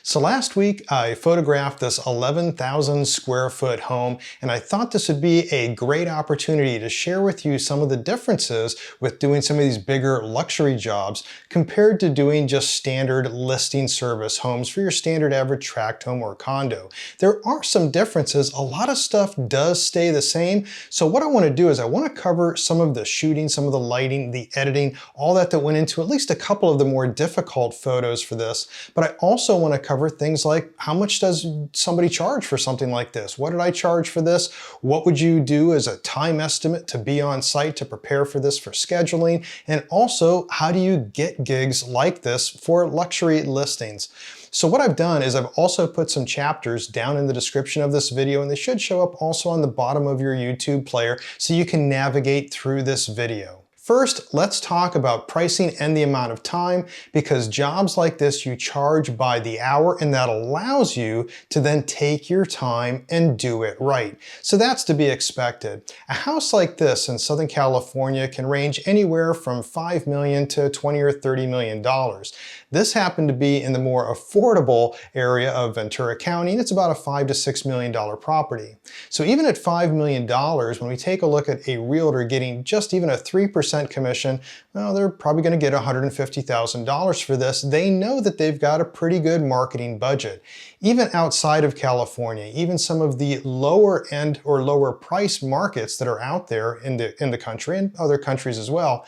So last week I photographed this 11,000 square foot home, and I thought this would be a great opportunity to share with you some of the differences with doing some of these bigger luxury jobs compared to doing just standard listing service homes for your standard average tract home or condo. There are some differences. A lot of stuff does stay the same. So what I want to do is I want to cover some of the shooting, some of the lighting, the editing, all that went into at least a couple of the more difficult photos for this. But I also want to cover things like, how much does somebody charge for something like this? What did I charge for this? What would you do as a time estimate to be on site to prepare for this for scheduling? And also, how do you get gigs like this for luxury listings? So what I've done is I've also put some chapters down in the description of this video, and they should show up also on the bottom of your YouTube player so you can navigate through this video. First, let's talk about pricing and the amount of time, because jobs like this you charge by the hour, and that allows you to then take your time and do it right. So that's to be expected. A house like this in Southern California can range anywhere from $5 million to $20 or $30 million. This happened to be in the more affordable area of Ventura County, and it's about a $5 to $6 million property. So even at $5 million, when we take a look at a realtor getting just even a 3% commission, well, they're probably going to get $150,000 for this. They know that they've got a pretty good marketing budget. Even outside of California, even some of the lower end or lower price markets that are out there in the country and other countries as well,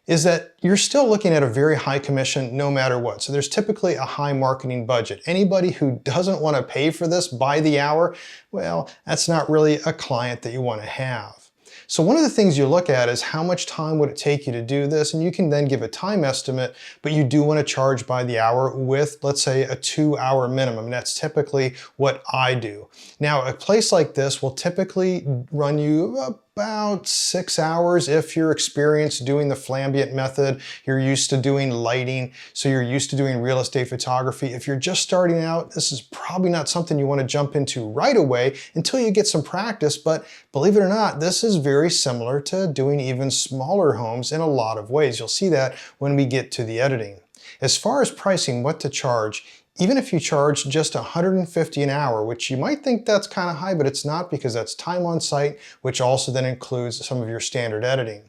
is that you're still looking at a very high commission no matter what. So there's typically a high marketing budget. Anybody who doesn't want to pay for this by the hour, well, that's not really a client that you want to have. So one of the things you look at is how much time would it take you to do this, and you can then give a time estimate, but you do want to charge by the hour with, let's say, a 2-hour minimum. And that's typically what I do. Now, a place like this will typically run you about 6 hours if you're experienced doing the flambient method, you're used to doing lighting, so you're used to doing real estate photography. If you're just starting out, this is probably not something you want to jump into right away until you get some practice, but believe it or not, this is very similar to doing even smaller homes in a lot of ways. You'll see that when we get to the editing. As far as pricing, what to charge, even if you charge just $150 an hour, which you might think that's kind of high, but it's not, because that's time on site, which also then includes some of your standard editing.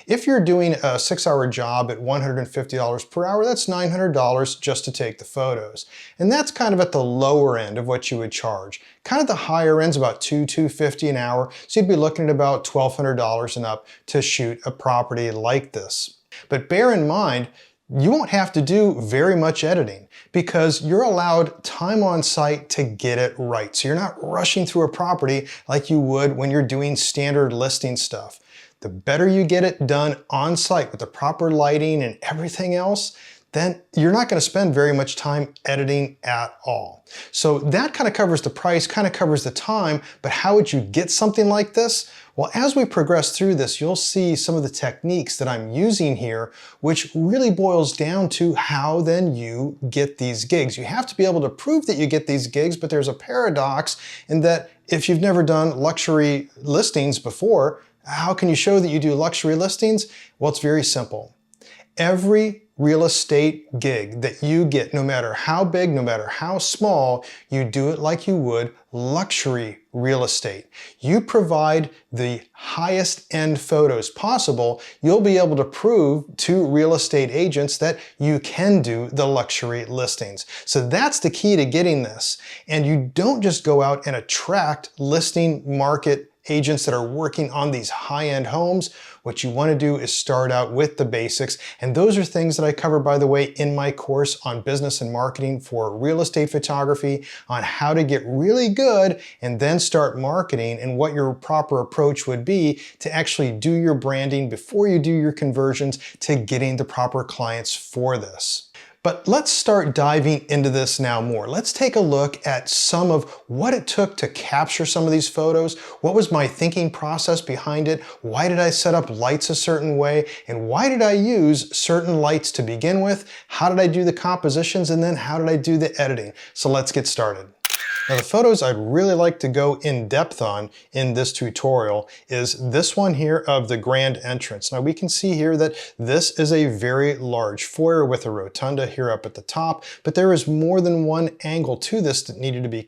If you're doing a 6-hour job at $150 per hour, that's $900 just to take the photos. And that's kind of at the lower end of what you would charge. Kind of the higher end's about $250 an hour, so you'd be looking at about $1,200 and up to shoot a property like this. But bear in mind, you won't have to do very much editing because you're allowed time on site to get it right. So you're not rushing through a property like you would when you're doing standard listing stuff. The better you get it done on site with the proper lighting and everything else, then you're not going to spend very much time editing at all. So that kind of covers the price, kind of covers the time, but how would you get something like this? Well, as we progress through this, you'll see some of the techniques that I'm using here, which really boils down to how then you get these gigs. You have to be able to prove that you get these gigs, but there's a paradox in that if you've never done luxury listings before, how can you show that you do luxury listings? Well, it's very simple. Every real estate gig that you get, no matter how big, no matter how small, you do it like you would luxury real estate. You provide the highest end photos possible. You'll be able to prove to real estate agents that you can do the luxury listings. So that's the key to getting this. And you don't just go out and attract listing market agents that are working on these high-end homes. What you want to do is start out with the basics, and those are things that I cover, by the way, in my course on business and marketing for real estate photography, on how to get really good and then start marketing, and what your proper approach would be to actually do your branding before you do your conversions to getting the proper clients for this. But let's start diving into this now more. Let's take a look at some of what it took to capture some of these photos. What was my thinking process behind it? Why did I set up lights a certain way? And why did I use certain lights to begin with? How did I do the compositions? And then how did I do the editing? So let's get started. Now the photos I'd really like to go in depth on in this tutorial is this one here of the grand entrance. Now we can see here that this is a very large foyer with a rotunda here up at the top, but there is more than one angle to this that needed to be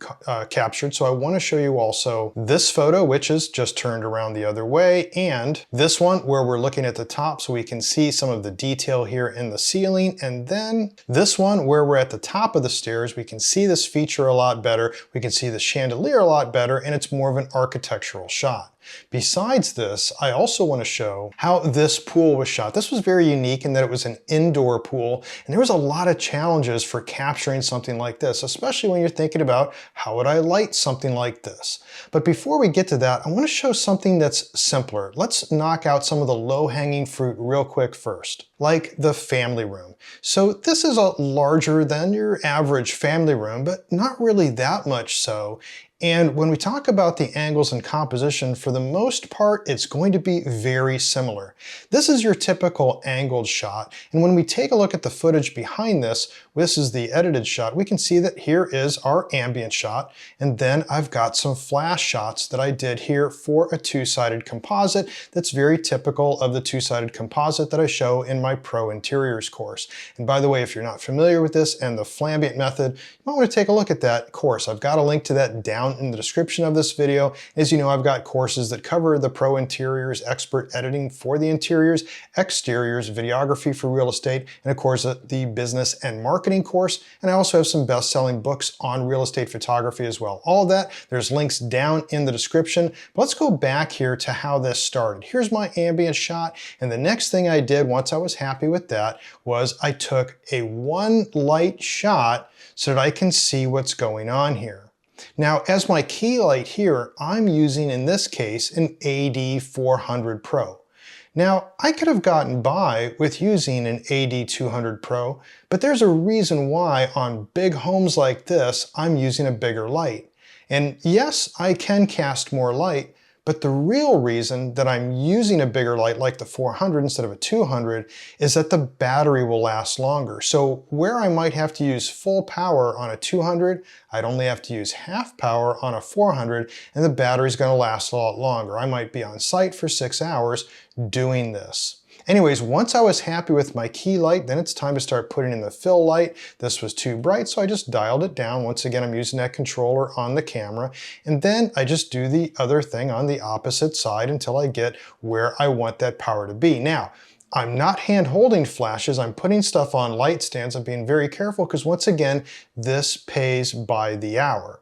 captured. So I want to show you also this photo, which is just turned around the other way, and this one where we're looking at the top so we can see some of the detail here in the ceiling, and then this one where we're at the top of the stairs. We can see this feature a lot better. We can see the chandelier a lot better, and it's more of an architectural shot. Besides this, I also want to show how this pool was shot. This was very unique in that it was an indoor pool, and there was a lot of challenges for capturing something like this, especially when you're thinking about how would I light something like this. But before we get to that, I want to show something that's simpler. Let's knock out some of the low-hanging fruit real quick first, like the family room. So this is a larger than your average family room, but not really that much so. And when we talk about the angles and composition, for the most part, it's going to be very similar. This is your typical angled shot. And when we take a look at the footage behind this is the edited shot, we can see that here is our ambient shot. And then I've got some flash shots that I did here for a two-sided composite that's very typical of the two-sided composite that I show in my Pro Interiors course. And by the way, if you're not familiar with this and the flambient method, you might want to take a look at that course. I've got a link to that down in the description of this video. As you know, I've got courses that cover the Pro Interiors, expert editing for the interiors, exteriors, videography for real estate, and of course the business and marketing course. And I also have some best-selling books on real estate photography as well. All of that, there's links down in the description. But let's go back here to how this started. Here's my ambient shot, and the next thing I did once I was happy with that was I took a one light shot so that I can see what's going on here. Now, as my key light here, I'm using, in this case, an AD400 Pro. Now, I could have gotten by with using an AD200 Pro, but there's a reason why on big homes like this, I'm using a bigger light. And yes, I can cast more light, but the real reason that I'm using a bigger light like the 400 instead of a 200 is that the battery will last longer. So where I might have to use full power on a 200, I'd only have to use half power on a 400, and the battery's going to last a lot longer. I might be on site for 6 hours doing this. Anyways, once I was happy with my key light, then it's time to start putting in the fill light. This was too bright, so I just dialed it down. Once again, I'm using that controller on the camera. And then I just do the other thing on the opposite side until I get where I want that power to be. Now, I'm not hand holding flashes. I'm putting stuff on light stands. I'm being very careful because once again, this pays by the hour.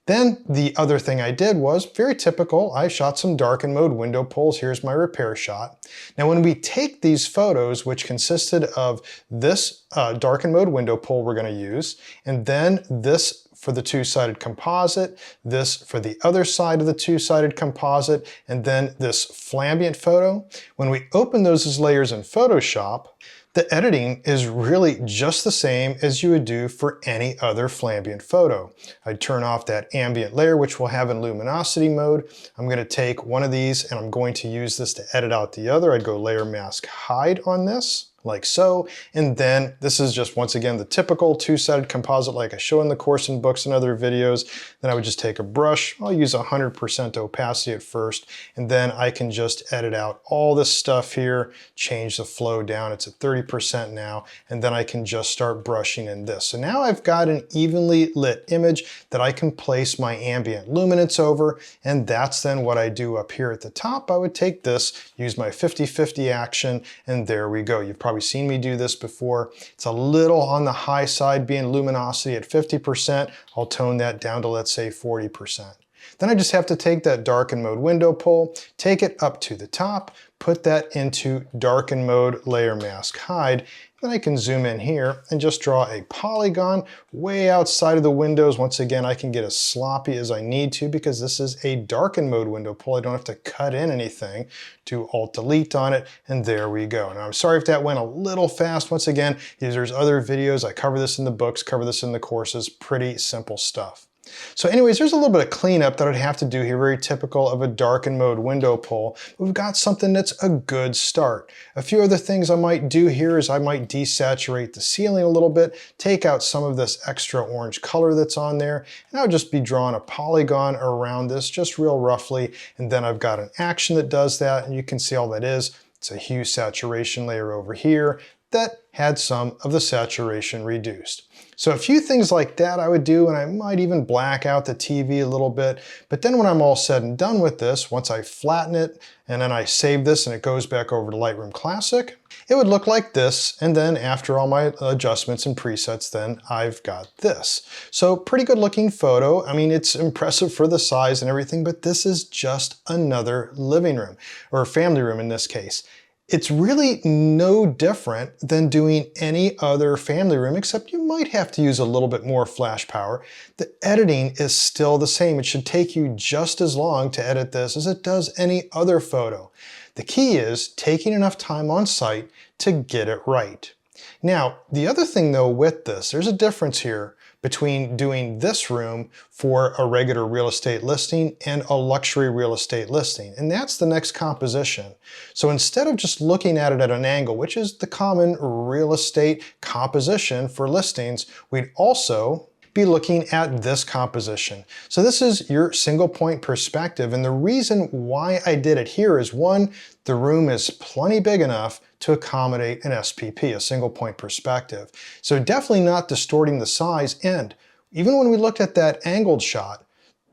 Then the other thing I did was very typical. I shot some darken mode window pulls. Here's my repair shot. Now when we take these photos, which consisted of this darken mode window pull we're going to use, and then this for the two-sided composite, this for the other side of the two-sided composite, and then this flambient photo, when we open those as layers in Photoshop, the editing is really just the same as you would do for any other flambient photo. I'd turn off that ambient layer, which we'll have in luminosity mode. I'm going to take one of these and I'm going to use this to edit out the other. I'd go layer mask hide on this, like so. And then this is just, once again, the typical two-sided composite like I show in the course and books and other videos. Then I would just take a brush. I'll use 100% opacity at first, and then I can just edit out all this stuff here, change the flow down. It's at 30% now, and then I can just start brushing in this. So now I've got an evenly lit image that I can place my ambient luminance over, and that's then what I do up here at the top. I would take this, use my 50-50 action, and there we go. You've probably seen me do this before. It's a little on the high side being luminosity at 50%. I'll tone that down to, let's say, 40%. Then I just have to take that darken mode window pull, take it up to the top, put that into darken mode layer mask hide. Then I can zoom in here and just draw a polygon way outside of the windows. Once again, I can get as sloppy as I need to because this is a darken mode window pull. I don't have to cut in anything. Do Alt Delete on it, and there we go. Now I'm sorry if that went a little fast. Once again, there's other videos. I cover this in the books, cover this in the courses, pretty simple stuff. So anyways, there's a little bit of cleanup that I'd have to do here, very typical of a darken mode window pull. But we've got something that's a good start. A few other things I might do here is I might desaturate the ceiling a little bit, take out some of this extra orange color that's on there, and I'll just be drawing a polygon around this just real roughly. And then I've got an action that does that, and you can see all that is. It's a hue saturation layer over here that had some of the saturation reduced. So a few things like that I would do, and I might even black out the TV a little bit. But then when I'm all said and done with this, once I flatten it and then I save this and it goes back over to Lightroom Classic, it would look like this. And then after all my adjustments and presets, then I've got this. So pretty good looking photo. I mean, it's impressive for the size and everything, but this is just another living room, or family room in this case. It's really no different than doing any other family room, except you might have to use a little bit more flash power. The editing is still the same. It should take you just as long to edit this as it does any other photo. The key is taking enough time on site to get it right. Now, the other thing though with this, there's a difference here between doing this room for a regular real estate listing and a luxury real estate listing, and that's the next composition. So instead of just looking at it at an angle, which is the common real estate composition for listings, we'd also be looking at this composition. So this is your single point perspective, and the reason why I did it here is one, the room is plenty big enough to accommodate an SPP, a single point perspective. So definitely not distorting the size, and even when we looked at that angled shot,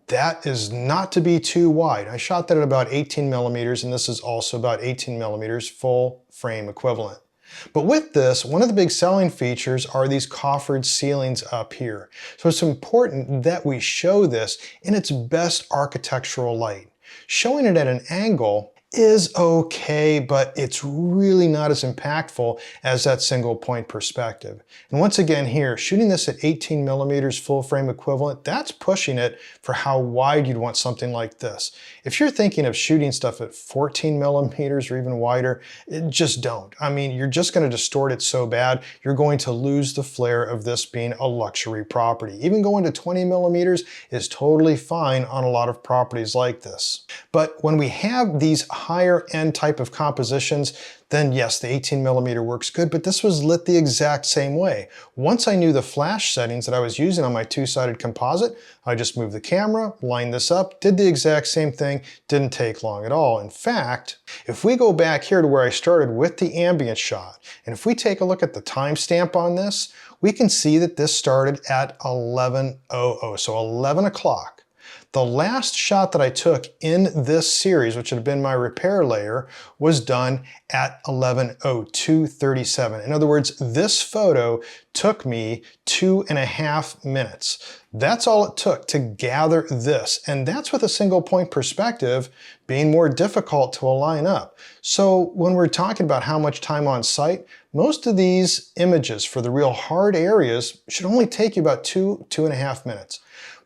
that is not to be too wide. I shot that at about 18 millimeters, and this is also about 18 millimeters full frame equivalent. But with this, one of the big selling features are these coffered ceilings up here. So it's important that we show this in its best architectural light. Showing it at an angle is okay, but it's really not as impactful as that single point perspective. And once again here, shooting this at 18 millimeters full frame equivalent, that's pushing it for how wide you'd want something like this. If you're thinking of shooting stuff at 14 millimeters or even wider, just don't. I mean, you're just going to distort it so bad, you're going to lose the flair of this being a luxury property. Even going to 20 millimeters is totally fine on a lot of properties like this. But when we have these higher end type of compositions, then yes, the 18 millimeter works good, but this was lit the exact same way. Once I knew the flash settings that I was using on my two-sided composite, I just moved the camera, lined this up, did the exact same thing, didn't take long at all. In fact, if we go back here to where I started with the ambient shot, and if we take a look at the timestamp on this, we can see that this started at 11:00, so 11 o'clock. The last shot that I took in this series, which had been my repair layer, was done at 11:02:37. In other words, this photo took me 2.5 minutes. That's all it took to gather this, and that's with a single point perspective being more difficult to align up. So when we're talking about how much time on site, most of these images for the real hard areas should only take you about 2.5 minutes.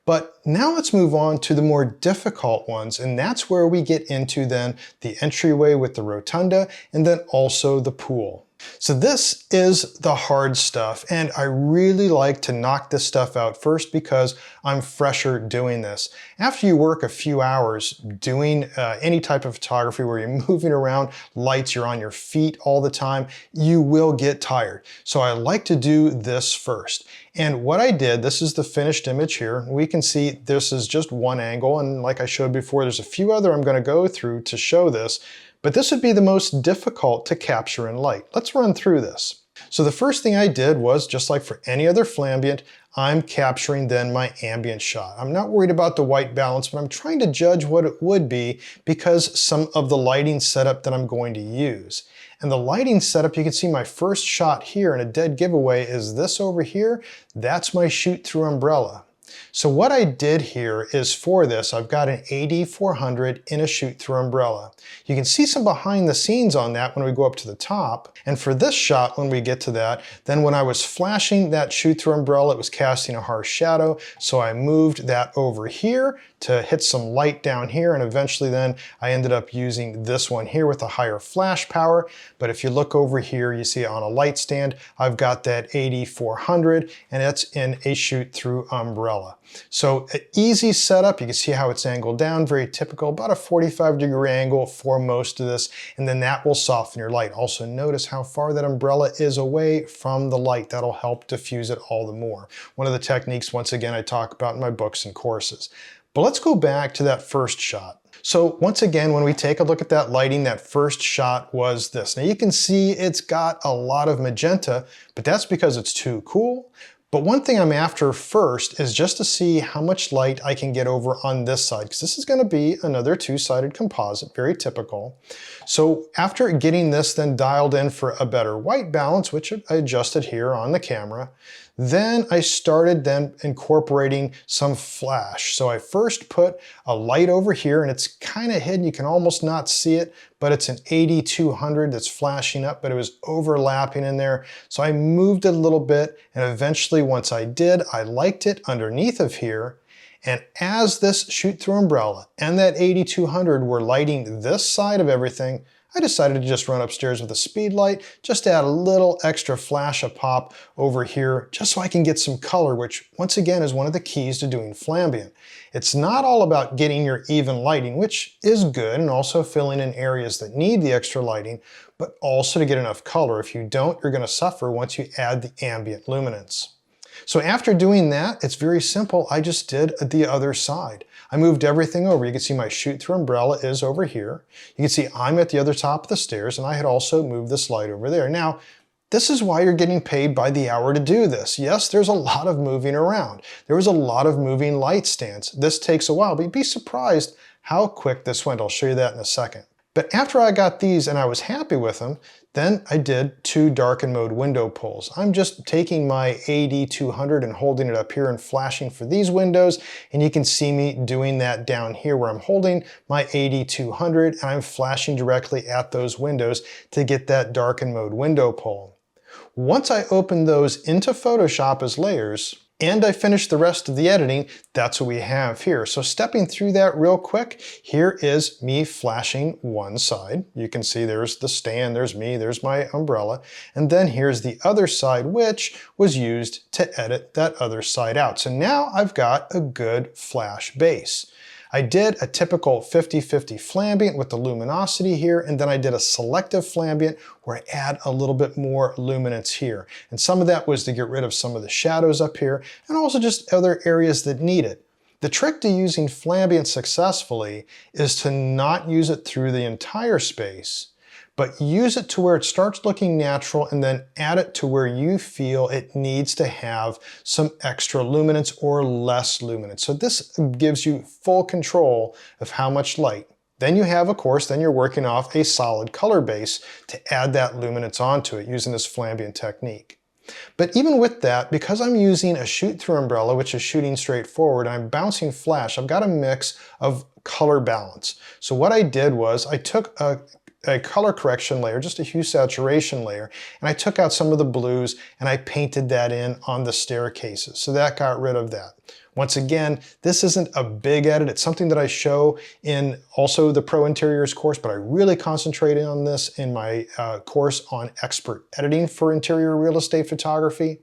But now let's move on to the more difficult ones, and that's where we get into then the entryway with the rotunda and then also the pool. So this is the hard stuff, and I really like to knock this stuff out first because I'm fresher doing this. After you work a few hours doing any type of photography where you're moving around, lights, you're on your feet all the time, you will get tired. So I like to do this first. And what I did, this is the finished image here. We can see this is just one angle, and like I showed before, there's a few other I'm going to go through to show this. But this would be the most difficult to capture in light. Let's run through this. So the first thing I did was, just like for any other flambient, I'm capturing then my ambient shot. I'm not worried about the white balance, but I'm trying to judge what it would be because some of the lighting setup that I'm going to use. And the lighting setup, you can see my first shot here in a dead giveaway is this over here. That's my shoot through umbrella. So what I did here is for this, I've got an AD400 in a shoot through umbrella. You can see some behind the scenes on that when we go up to the top. And for this shot, when we get to that, then when I was flashing that shoot through umbrella, it was casting a harsh shadow. So I moved that over here to hit some light down here, and eventually then I ended up using this one here with a higher flash power. But if you look over here, you see on a light stand, I've got that AD400, and it's in a shoot through umbrella. umbrella. So an easy setup, you can see how it's angled down, very typical, about a 45-degree angle for most of this, and then that will soften your light. Also notice how far that umbrella is away from the light. That'll help diffuse it all the more. One of the techniques, once again, I talk about in my books and courses. But let's go back to that first shot. So once again, when we take a look at that lighting, that first shot was this. Now you can see it's got a lot of magenta, but that's because it's too cool. But one thing I'm after first is just to see how much light I can get over on this side, because this is going to be another two-sided composite, very typical. So after getting this then dialed in for a better white balance, which I adjusted here on the camera, then I started then incorporating some flash. So I first put a light over here, and it's kind of hidden. You can almost not see it, but it's an 8200 that's flashing up, but it was overlapping in there. So I moved it a little bit, and eventually once I did, I liked it underneath of here. And as this shoot-through umbrella and that 8200 were lighting this side of everything, I decided to just run upstairs with a speed light, just to add a little extra flash of pop over here, just so I can get some color, which once again is one of the keys to doing flambient. It's not all about getting your even lighting, which is good, and also filling in areas that need the extra lighting, but also to get enough color. If you don't, you're going to suffer once you add the ambient luminance. So after doing that, it's very simple. I just did the other side. I moved everything over. You can see my shoot-through umbrella is over here. You can see I'm at the other top of the stairs, and I had also moved this light over there. Now, this is why you're getting paid by the hour to do this. Yes, there's a lot of moving around. There was a lot of moving light stands. This takes a while, but you'd be surprised how quick this went. I'll show you that in a second. But after I got these and I was happy with them, then I did two darken mode window pulls. I'm just taking my AD200 and holding it up here and flashing for these windows, and you can see me doing that down here where I'm holding my AD200 and I'm flashing directly at those windows to get that darken mode window pull. Once I open those into Photoshop as layers, and I finished the rest of the editing, that's what we have here. So stepping through that real quick, here is me flashing one side. You can see there's the stand, there's me, there's my umbrella. And then here's the other side, which was used to edit that other side out. So now I've got a good flash base. I did a typical 50-50 flambient with the luminosity here, and then I did a selective flambient where I add a little bit more luminance here. And some of that was to get rid of some of the shadows up here, and also just other areas that need it. The trick to using flambient successfully is to not use it through the entire space, but use it to where it starts looking natural and then add it to where you feel it needs to have some extra luminance or less luminance. So this gives you full control of how much light. Then you have, of course, then you're working off a solid color base to add that luminance onto it using this flambient technique. But even with that, because I'm using a shoot-through umbrella, which is shooting straight forward, and I'm bouncing flash, I've got a mix of color balance. So what I did was I took a color correction layer, just a hue saturation layer, and I took out some of the blues and I painted that in on the staircases. So that got rid of that. Once again, this isn't a big edit. It's something that I show in also the Pro Interiors course, but I really concentrated on this in my course on expert editing for interior real estate photography.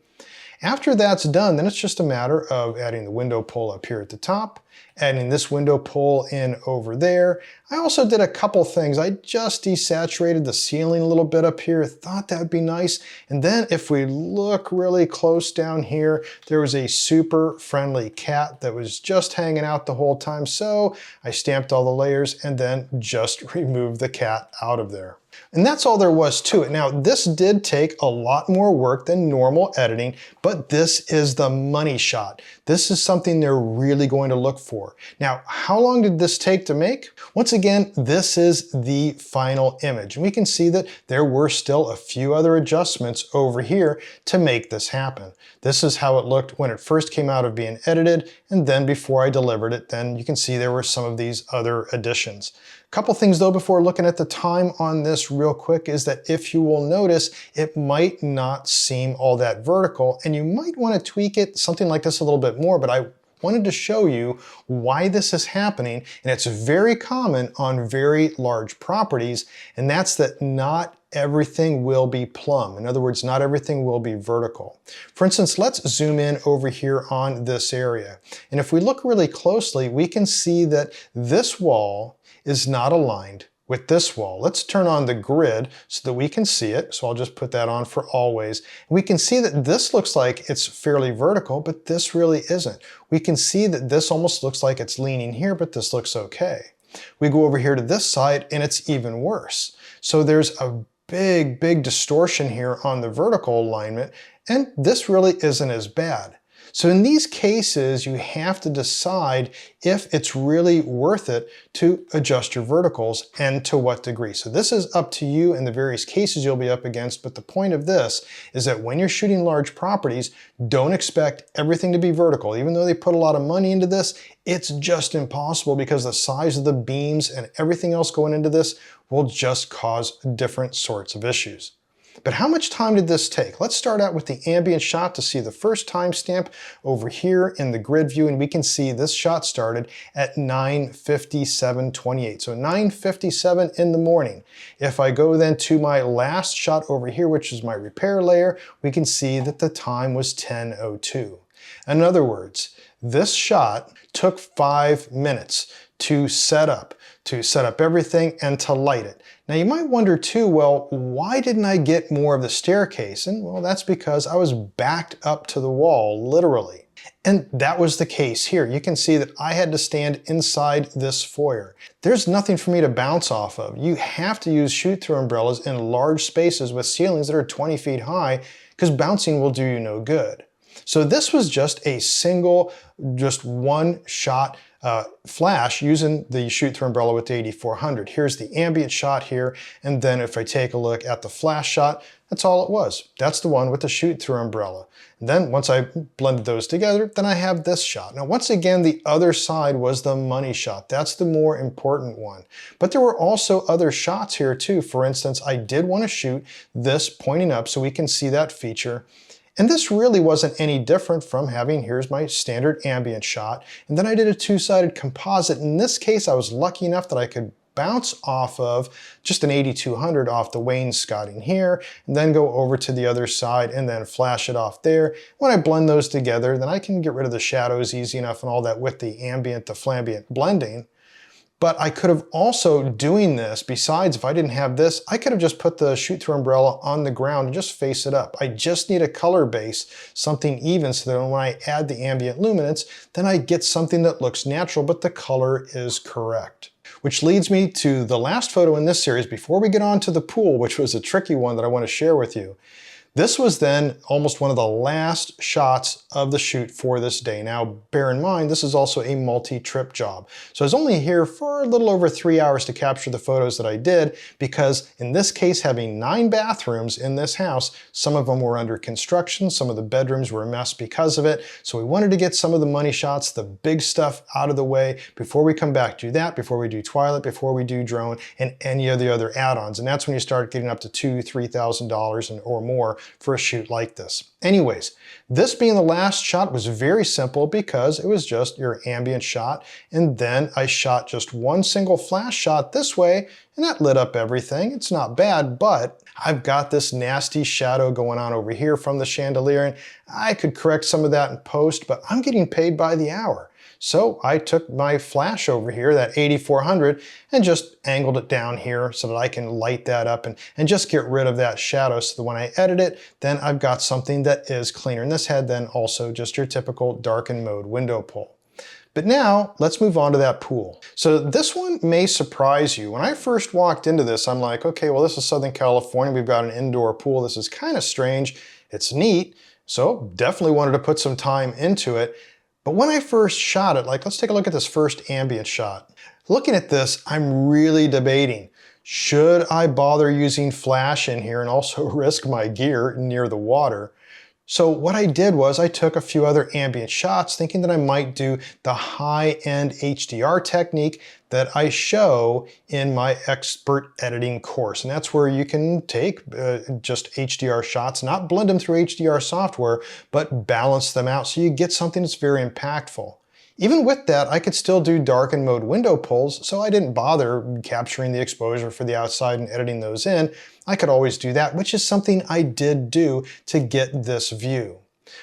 After that's done, then it's just a matter of adding the window pull up here at the top, adding this window pull in over there. I also did a couple things. I just desaturated the ceiling a little bit up here, thought that'd be nice. And then if we look really close down here, there was a super friendly cat that was just hanging out the whole time. So I stamped all the layers and then just removed the cat out of there. And that's all there was to it. Now, this did take a lot more work than normal editing, but this is the money shot. This is something they're really going to look for. Now, how long did this take to make? Once again, this is the final image. And we can see that there were still a few other adjustments over here to make this happen. This is how it looked when it first came out of being edited, and then before I delivered it, then you can see there were some of these other additions. Couple things though before looking at the time on this real quick is that if you will notice, it might not seem all that vertical and you might want to tweak it something like this a little bit more, but I wanted to show you why this is happening, and it's very common on very large properties, and that's that not everything will be plumb. In other words, not everything will be vertical. For instance, let's zoom in over here on this area. And if we look really closely, we can see that this wall is not aligned with this wall. Let's turn on the grid so that we can see it. So I'll just put that on for always. We can see that this looks like it's fairly vertical, but this really isn't. We can see that this almost looks like it's leaning here, but this looks okay. We go over here to this side and it's even worse. So there's a big distortion here on the vertical alignment, and this really isn't as bad. So in these cases, you have to decide if it's really worth it to adjust your verticals and to what degree. So this is up to you and the various cases you'll be up against, but the point of this is that when you're shooting large properties, don't expect everything to be vertical. Even though they put a lot of money into this, it's just impossible because the size of the beams and everything else going into this will just cause different sorts of issues. But how much time did this take? Let's start out with the ambient shot to see the first timestamp over here in the grid view, and we can see this shot started at 9:57:28. So 9:57 in the morning. If I go then to my last shot over here, which is my repair layer, we can see that the time was 10:02. In other words, this shot took 5 minutes to set up everything and to light it. Now you might wonder too, well, why didn't I get more of the staircase? And well, that's because I was backed up to the wall, literally. And that was the case here. You can see that I had to stand inside this foyer. There's nothing for me to bounce off of. You have to use shoot-through umbrellas in large spaces with ceilings that are 20 feet high because bouncing will do you no good. So this was just a single, just one shot flash using the shoot-through umbrella with the 8400. Here's the ambient shot here, and then if I take a look at the flash shot, that's all it was. That's the one with the shoot-through umbrella. And then once I blended those together, then I have this shot. Now once again, the other side was the money shot. That's the more important one. But there were also other shots here too. For instance, I did want to shoot this pointing up so we can see that feature. And this really wasn't any different from having, here's my standard ambient shot, and then I did a two-sided composite. In this case, I was lucky enough that I could bounce off of just an 8200 off the wainscoting here, and then go over to the other side and then flash it off there. When I blend those together, then I can get rid of the shadows easy enough and all that with the ambient to flambient blending. But I could have also doing this, besides if I didn't have this, I could have just put the shoot-through umbrella on the ground and just face it up. I just need a color base, something even, so that when I add the ambient luminance, then I get something that looks natural, but the color is correct. Which leads me to the last photo in this series before we get on to the pool, which was a tricky one that I want to share with you. This was then almost one of the last shots of the shoot for this day. Now, bear in mind, this is also a multi-trip job. So I was only here for a little over 3 hours to capture the photos that I did, because in this case, having 9 bathrooms in this house, some of them were under construction, some of the bedrooms were a mess because of it. So we wanted to get some of the money shots, the big stuff out of the way before we come back to that, before we do Twilight, before we do drone, and any of the other add-ons. And that's when you start getting up to $2,000, $3,000 or more for a shoot like this. Anyways, this being the last shot was very simple because it was just your ambient shot, and then I shot just one single flash shot this way, and that lit up everything. It's not bad, but I've got this nasty shadow going on over here from the chandelier, and I could correct some of that in post, but I'm getting paid by the hour. So I took my flash over here, that 8400, and just angled it down here so that I can light that up and just get rid of that shadow so that when I edit it, then I've got something that is cleaner. And this had then also just your typical darken mode window pull. But now let's move on to that pool. So this one may surprise you. When I first walked into this, I'm like, okay, well, this is Southern California. We've got an indoor pool. This is kind of strange. It's neat. So definitely wanted to put some time into it. But when I first shot it, like, let's take a look at this first ambient shot. Looking at this, I'm really debating, should I bother using flash in here and also risk my gear near the water? So what I did was I took a few other ambient shots thinking that I might do the high-end HDR technique that I show in my expert editing course. And that's where you can take just HDR shots, not blend them through HDR software, but balance them out so you get something that's very impactful. Even with that, I could still do darken mode window pulls, so I didn't bother capturing the exposure for the outside and editing those in. I could always do that, which is something I did do to get this view.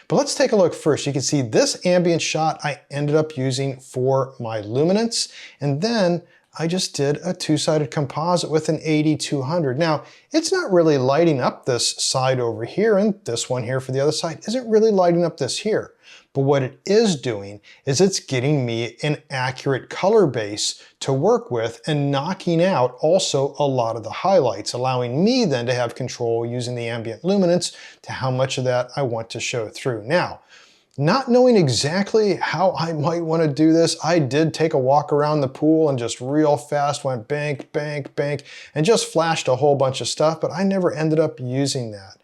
But let's take a look first. You can see this ambient shot I ended up using for my luminance, and then I just did a two-sided composite with an 80-200. Now, it's not really lighting up this side over here, and this one here for the other side isn't really lighting up this here. But what it is doing is it's getting me an accurate color base to work with and knocking out also a lot of the highlights, allowing me then to have control using the ambient luminance to how much of that I want to show through. Now, not knowing exactly how I might want to do this, I did take a walk around the pool and just real fast went bank, bank, bank, and just flashed a whole bunch of stuff, but I never ended up using that.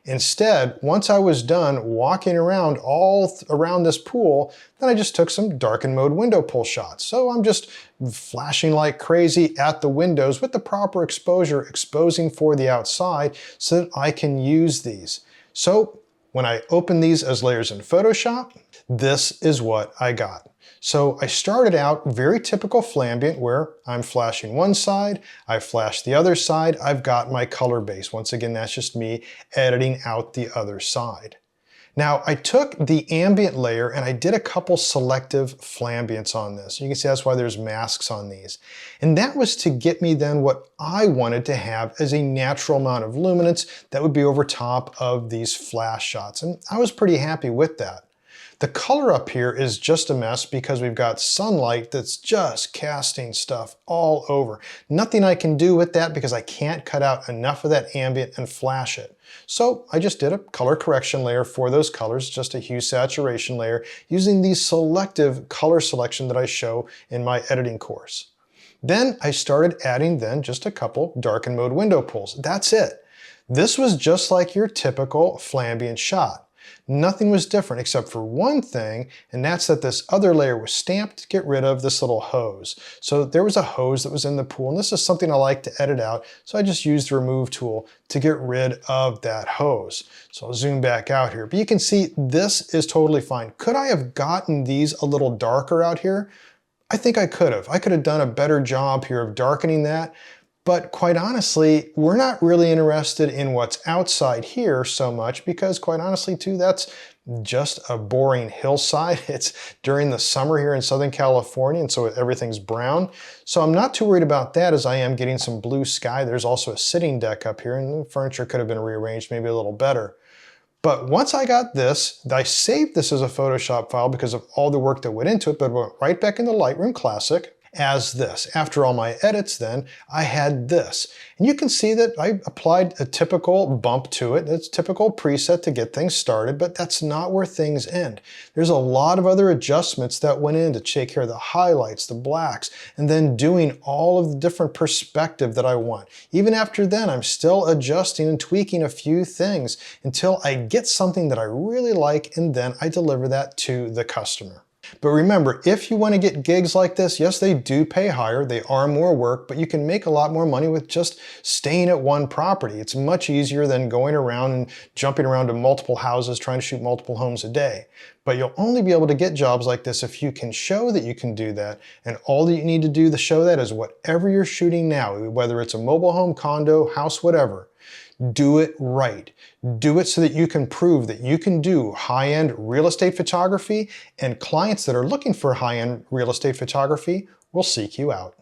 Instead, once I was done walking around all around this pool, then I just took some darken mode window pull shots. So I'm just flashing like crazy at the windows with the proper exposure, exposing for the outside so that I can use these. So when I open these as layers in Photoshop, this is what I got. So I started out very typical flambient where I'm flashing one side, I flash the other side, I've got my color base. Once again, that's just me editing out the other side. Now I took the ambient layer and I did a couple selective flambients on this. You can see that's why there's masks on these. And that was to get me then what I wanted to have as a natural amount of luminance that would be over top of these flash shots. And I was pretty happy with that. The color up here is just a mess because we've got sunlight that's just casting stuff all over. Nothing I can do with that because I can't cut out enough of that ambient and flash it. So I just did a color correction layer for those colors, just a hue saturation layer, using the selective color selection that I show in my editing course. Then I started adding then just a couple darken mode window pulls. That's it. This was just like your typical flambient shot. Nothing was different except for one thing, and that's that this other layer was stamped to get rid of this little hose. So there was a hose that was in the pool, and this is something I like to edit out, so I just used the remove tool to get rid of that hose. So I'll zoom back out here, but you can see this is totally fine. Could I have gotten these a little darker out here? I think I could have. I could have done a better job here of darkening that. But quite honestly, we're not really interested in what's outside here so much because quite honestly too, that's just a boring hillside. It's during the summer here in Southern California, and so everything's brown. So I'm not too worried about that as I am getting some blue sky. There's also a sitting deck up here and the furniture could have been rearranged maybe a little better. But once I got this, I saved this as a Photoshop file because of all the work that went into it, but went right back into Lightroom Classic as this. After all my edits then, I had this. And you can see that I applied a typical bump to it. It's typical preset to get things started, but that's not where things end. There's a lot of other adjustments that went in to take care of the highlights, the blacks, and then doing all of the different perspective that I want. Even after then, I'm still adjusting and tweaking a few things until I get something that I really like, and then I deliver that to the customer. But remember, if you want to get gigs like this, yes, they do pay higher, they are more work, but you can make a lot more money with just staying at one property. It's much easier than going around and jumping around to multiple houses trying to shoot multiple homes a day. But you'll only be able to get jobs like this if you can show that you can do that, and all that you need to do to show that is whatever you're shooting now, whether it's a mobile home, condo, house, whatever. Do it right. Do it so that you can prove that you can do high-end real estate photography, and clients that are looking for high-end real estate photography will seek you out.